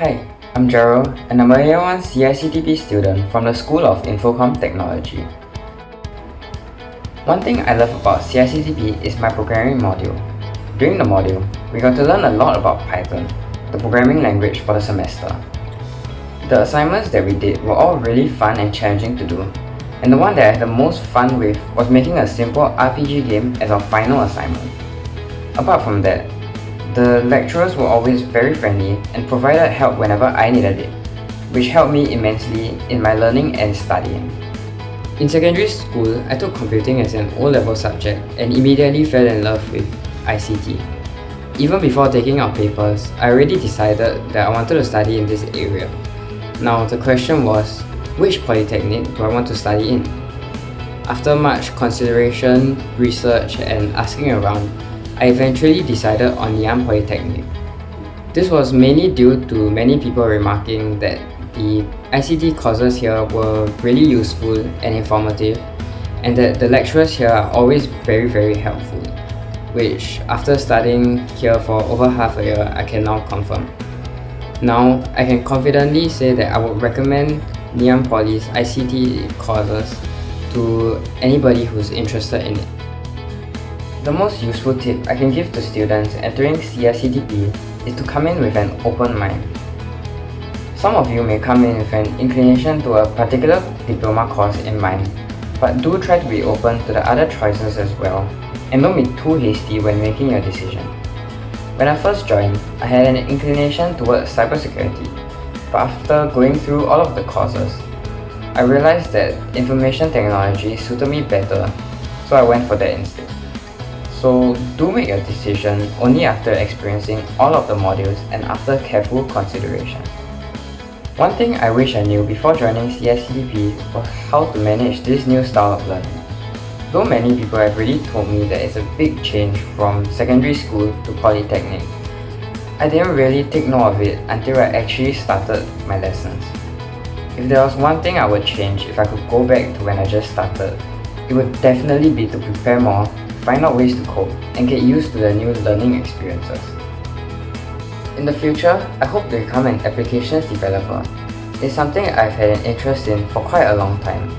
Hi, I'm Gerald and I'm a Year 1 CICTP student from the School of InfoComm Technology. One thing I love about CICTP is my programming module. During the module, we got to learn a lot about Python, the programming language for the semester. The assignments that we did were all really fun and challenging to do, and the one that I had the most fun with was making a simple RPG game as our final assignment. Apart from that, the lecturers were always very friendly and provided help whenever I needed it, which helped me immensely in my learning and studying. In secondary school, I took computing as an O-level subject and immediately fell in love with ICT. Even before taking our papers, I already decided that I wanted to study in this area. Now the question was, which polytechnic do I want to study in? After much consideration, research and asking around, I eventually decided on Ngee Polytechnic. This was mainly due to many people remarking that the ICT courses here were really useful and informative, and that the lecturers here are always very helpful, which after studying here for over half a year, I can now confirm. Now, I can confidently say that I would recommend Ngee Poly's ICT courses to anybody who's interested in it. The most useful tip I can give to students entering CICTP is to come in with an open mind. Some of you may come in with an inclination to a particular diploma course in mind, but do try to be open to the other choices as well, and don't be too hasty when making your decision. When I first joined, I had an inclination towards cybersecurity, but after going through all of the courses, I realized that information technology suited me better, so I went for that instead. So do make your decision only after experiencing all of the modules and after careful consideration. One thing I wish I knew before joining CICTP was how to manage this new style of learning. Though many people have already told me that it's a big change from secondary school to polytechnic, I didn't really take note of it until I actually started my lessons. If there was one thing I would change if I could go back to when I just started, it would definitely be to prepare more, find out ways to cope, and get used to the new learning experiences. In the future, I hope to become an applications developer. It's something I've had an interest in for quite a long time,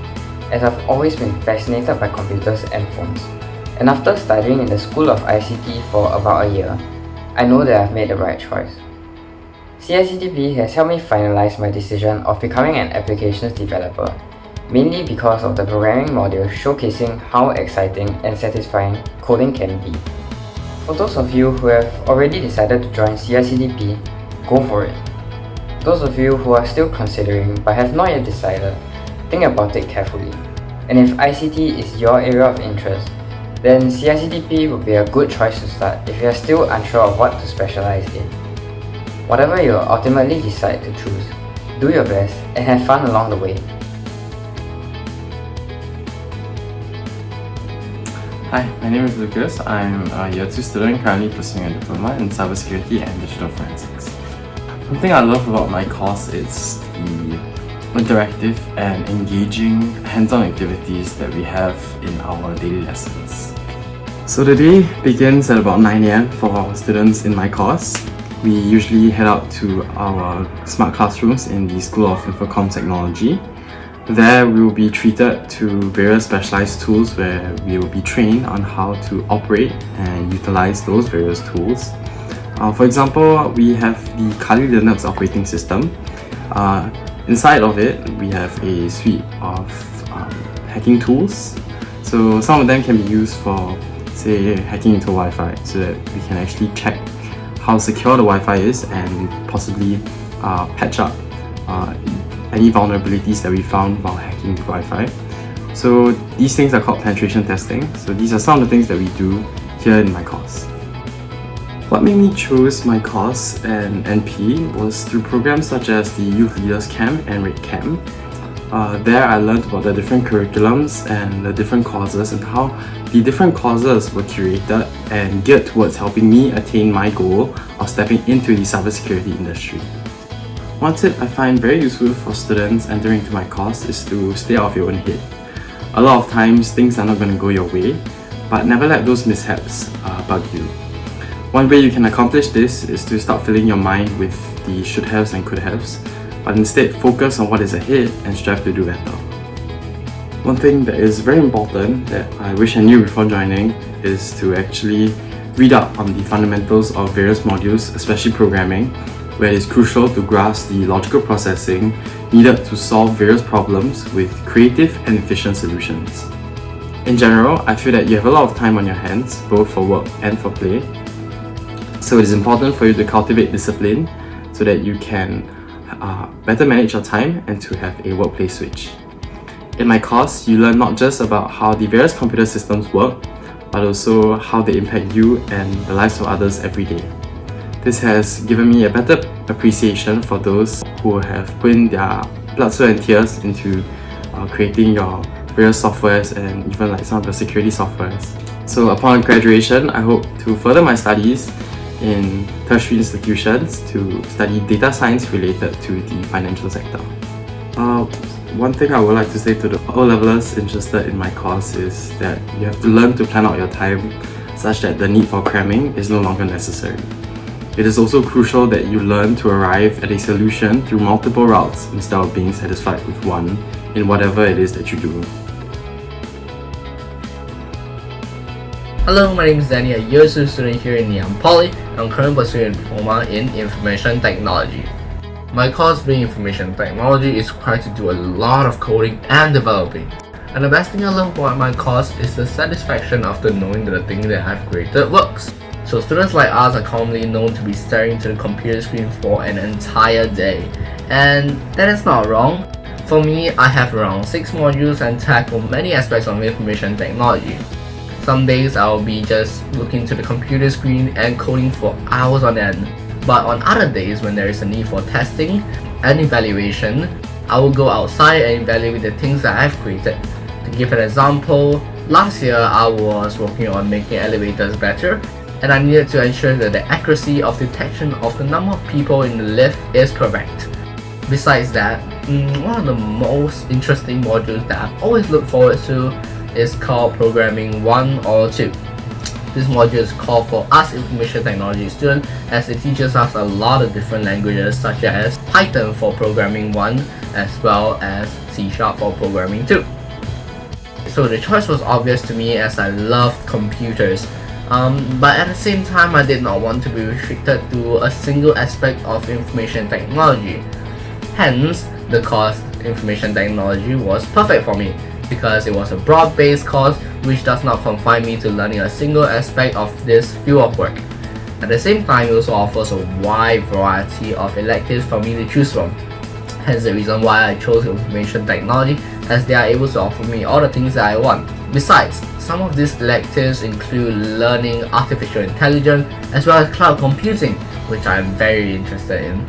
as I've always been fascinated by computers and phones. And after studying in the School of ICT for about a year, I know that I've made the right choice. CICTP has helped me finalize my decision of becoming an applications developer, mainly because of the programming module showcasing how exciting and satisfying coding can be. For those of you who have already decided to join CICTP, go for it. Those of you who are still considering but have not yet decided, think about it carefully. And if ICT is your area of interest, then CICTP would be a good choice to start if you are still unsure of what to specialize in. Whatever you ultimately decide to choose, do your best and have fun along the way. Hi, my name is Lucas. I'm a Year 2 student currently pursuing a diploma in Cybersecurity and Digital Forensics. One thing I love about my course is the interactive and engaging hands-on activities that we have in our daily lessons. So the day begins at about 9 AM for our students in my course. We usually head out to our smart classrooms in the School of InfoComm Technology. There we will be treated to various specialized tools where we will be trained on how to operate and utilize those various tools. For example, we have the Kali Linux operating system. Inside of it, we have a suite of hacking tools. So some of them can be used for, say, hacking into Wi-Fi, so that we can actually check how secure the Wi-Fi is and possibly patch up any vulnerabilities that we found while hacking the Wi-Fi. So these things are called penetration testing. So these are some of the things that we do here in my course. What made me choose my course and NP was through programs such as the Youth Leaders Camp and Red Camp. There I learned about the different curriculums and the different courses and how the different courses were curated and geared towards helping me attain my goal of stepping into the cybersecurity industry. One tip I find very useful for students entering into my course is to stay out of your own head. A lot of times things are not going to go your way, but never let those mishaps bug you. One way you can accomplish this is to stop filling your mind with the should-haves and could-haves, but instead focus on what is ahead and strive to do better. One thing that is very important that I wish I knew before joining is to actually read up on the fundamentals of various modules, especially programming, where it is crucial to grasp the logical processing needed to solve various problems with creative and efficient solutions. In general, I feel that you have a lot of time on your hands, both for work and for play, so it is important for you to cultivate discipline so that you can better manage your time and to have a workplace switch. In my course, you learn not just about how the various computer systems work, but also how they impact you and the lives of others every day. This has given me a better appreciation for those who have put in their blood, sweat and tears into creating your various softwares and even like some of the security softwares. So upon graduation, I hope to further my studies in tertiary institutions to study data science related to the financial sector. One thing I would like to say to the O-levelers interested in my course is that you have to learn to plan out your time such that the need for cramming is no longer necessary. It is also crucial that you learn to arrive at a solution through multiple routes instead of being satisfied with one in whatever it is that you do. Hello, my name is Danny, a year 2 student here in Ngee Poly. I'm currently pursuing a diploma in Information Technology. My course being Information Technology is required to do a lot of coding and developing. And the best thing I love about my course is the satisfaction after knowing that the thing that I've created works. So students like us are commonly known to be staring to the computer screen for an entire day. And that is not wrong. For me, I have around 6 modules and tackle many aspects of information technology. Some days I'll be just looking to the computer screen and coding for hours on end. But on other days when there is a need for testing and evaluation, I will go outside and evaluate the things that I've created. To give an example, last year I was working on making elevators better, and I needed to ensure that the accuracy of detection of the number of people in the lift is correct. Besides that, one of the most interesting modules that I've always looked forward to is called Programming 1 or 2. This module is called for us information technology students as it teaches us a lot of different languages such as Python for Programming 1 as well as C# for Programming 2. So the choice was obvious to me as I loved computers. But at the same time, I did not want to be restricted to a single aspect of information technology. Hence, the course Information Technology was perfect for me because it was a broad-based course which does not confine me to learning a single aspect of this field of work. At the same time, it also offers a wide variety of electives for me to choose from. Hence the reason why I chose Information Technology, as they are able to offer me all the things that I want. Besides, some of these electives include learning artificial intelligence as well as cloud computing, which I am very interested in.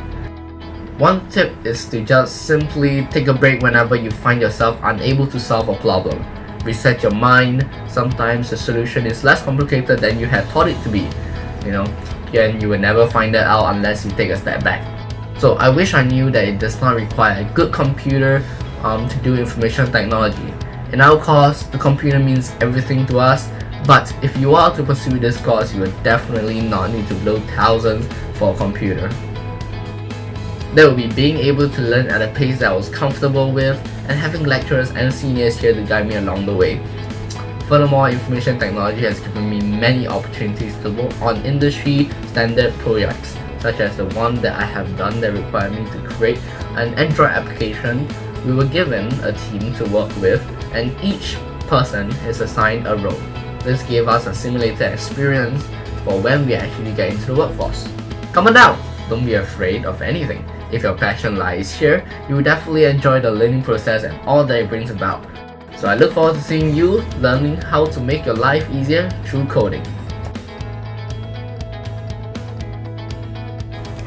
One tip is to just simply take a break whenever you find yourself unable to solve a problem. Reset your mind. Sometimes the solution is less complicated than you had thought it to be. Again, you will never find that out unless you take a step back. So I wish I knew that it does not require a good computer to do information technology. In our course, the computer means everything to us, but if you are to pursue this course, you will definitely not need to blow thousands for a computer. That will be being able to learn at a pace that I was comfortable with and having lecturers and seniors here to guide me along the way. Furthermore, information technology has given me many opportunities to work on industry standard projects, such as the one that I have done that required me to create an Android application. We were given a team to work with, and each person is assigned a role. This gave us a simulated experience for when we actually get into the workforce. Come on down! Don't be afraid of anything. If your passion lies here, you will definitely enjoy the learning process and all that it brings about. So I look forward to seeing you learning how to make your life easier through coding.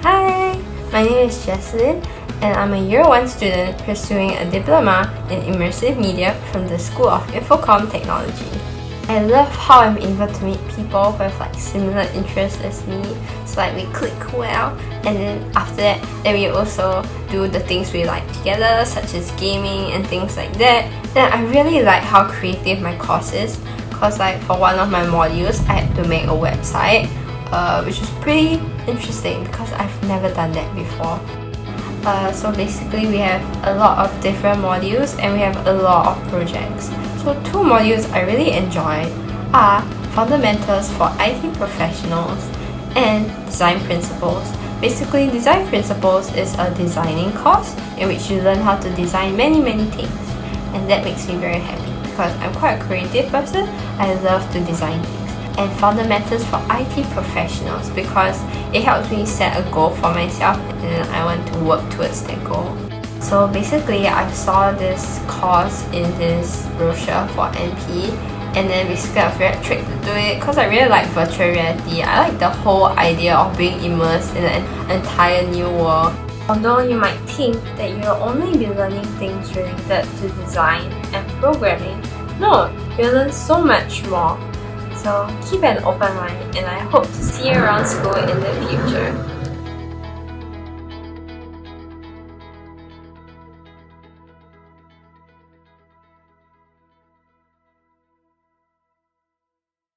Hi, my name is Jesselyn, and I'm a Year 1 student pursuing a diploma in Immersive Media from the School of InfoComm Technology. I love how I'm able to meet people who have similar interests as me, so we click well, and then after that, then we also do the things we like together, such as gaming and things like that. Then I really like how creative my course is, because for one of my modules, I had to make a website which is pretty interesting because I've never done that before. So basically we have a lot of different modules and we have a lot of projects. So two modules I really enjoyed are Fundamentals for IT Professionals and Design Principles. Basically, Design Principles is a designing course in which you learn how to design many things, and that makes me very happy because I'm quite a creative person. I love to design things. And Fundamentals for IT Professionals because it helps me set a goal for myself and I want to work towards that goal. So basically, I saw this course in this brochure for NP, and then basically I felt tricked to do it because I really like virtual reality. I like the whole idea of being immersed in an entire new world. Although you might think that you'll only be learning things related to design and programming, no, you'll learn so much more. So keep an open mind and I hope to see you around school in the future.